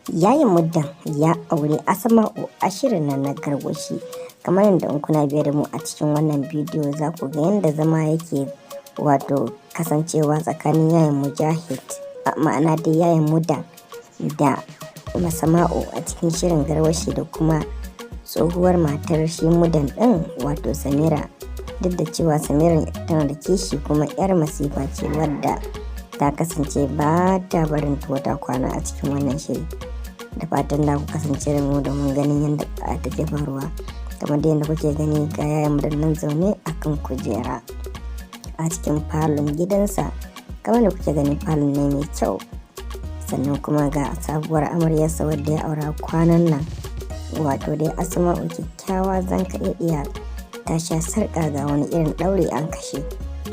Yayin Mudan ya aure Asma'u a shirin nan na Garwashi. Kamar yadda in kuna biye da mu a cikin wannan bidiyo za ku ga yadda zama yake kasancewa tsakanin yayin Mujahid ma'ana da yayin Mudan da Asma'u a cikin shirin Garwashi da kuma tsohuwar matar shi Mudan din wato Samira. Duk da cewa Samira tana da kishi kuma 'yar masifa ce wadda ta kasance ba ta barin wata kwana a cikin wannan shiri. Da fatan da ku kasance da mu domin ganin yadda take faruwa, kamar da yadda kuke gani ga yayin Mudan nan zaune akan kujera a cikin falon gidansa. Kamar da kuke gani falon ne mai kyau, sannan kuma ga sabuwar amaryarsa wadda ya aura kwanan nan wato dai Asma'u kyakkyawa zan iya ta sha sarƙa ga wani irin ɗaure an kashe,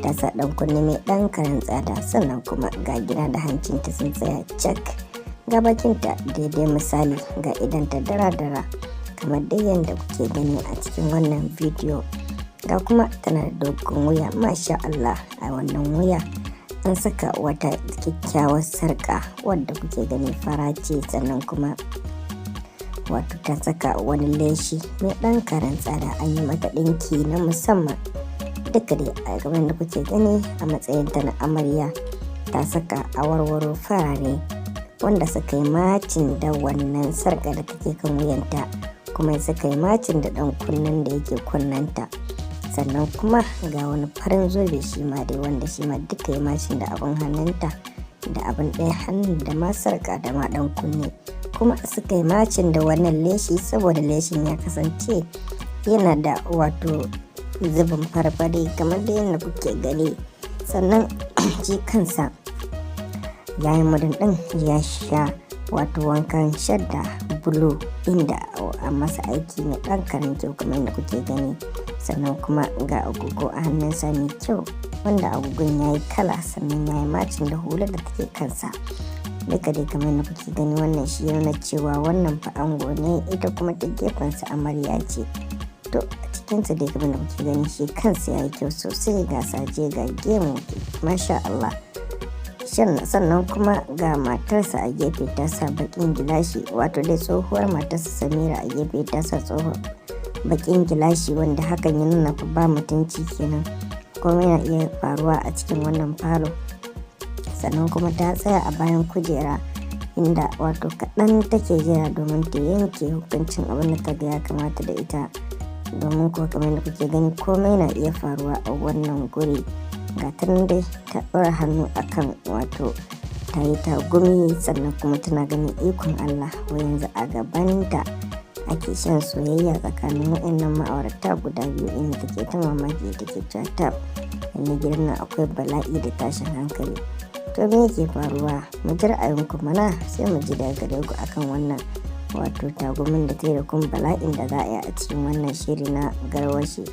ta sa ɗan kunne mai ɗan karen tsada, sannan kuma ga gida da hancinta sun tsaya cak, ga bakinta daidai misali, ga idanta dara-dara kamar dai yadda kuke gani a cikin wannan bidiyo. Ga kuma tana da dogon wuya, masha Allah, a wannan wuya an saka wata kyakkyawar sarƙa wadda kuke gani fara ce, sannan kuma wato ta saka wani leshi mai ɗan karen tsada, an yi mata ɗinki na musamman. Duka dai a gaban da kuke gani a matsayin ta na amarya ta saka awarwaro farare wanda suka yi macin da wannan sarƙa da take kan wuyanta, kuma suka yi macin da ɗan kunnen da yake kunnanta, sannan kuma ga wani farin zobe shi ma dai wanda shi ma duka yi macin da abin hannunta da abin ɗaya hannun da ma sarƙa da ma ɗan kunne, kuma suka yi macin da wannan leshi saboda leshin ya kasance yana da wato zubin farfare kamar da yadda kuke gani. Sannan shi kansa yayin Mudan din ya sha wato wankan shadda bulu inda a masa aiki mai ɗan karen kyau kamar yadda kuke gani, sannan kuma ga agogo a hannunsa mai kyau wanda agogon ya yi kala, sannan ya yi macin da hular da take kansa. Duka dai kamar yadda kuke gani wannan shi yana cewa wannan fa ango ne, ita kuma ta gefensa amarya ce. To a cikinsa dai kamar da kuke gani shi kansa ya yi kyau sosai, ga saje ga gemu masha Allah. Sannan kuma ga matarsa a gefe ta sa bakin gilashi, wato dai tsohuwar matarsa Samira a gefe ta sa tsohon bakin gilashi wanda hakan ya nuna fa ba mutunci kenan, kuma yana iya faruwa a cikin wannan falo. Sannan kuma ta tsaya a bayan kujera inda wato kaɗan take jira domin ta yanke hukuncin abin da ta ga ya kamata da ita, domin kuwa kamar da kuke gani komai na iya faruwa a wannan guri. Ga ta nan dai ta ɗora hannu akan wato ta yi tagumi, sannan kuma tana ganin ikon Allah wa yanzu a gabanta ake shan soyayya tsakanin waɗannan ma'aurata guda biyu, inda take ta mamaki take cewa ta wani gidan nan akwai bala'i da tashin hankali. To me yake faruwa? Mu ji ra'ayinku mana, sai mu ji daga gare ku akan wannan wato tagumin da ta yi da kuma bala'in da za a yi a cikin wannan shiri na Garwashi.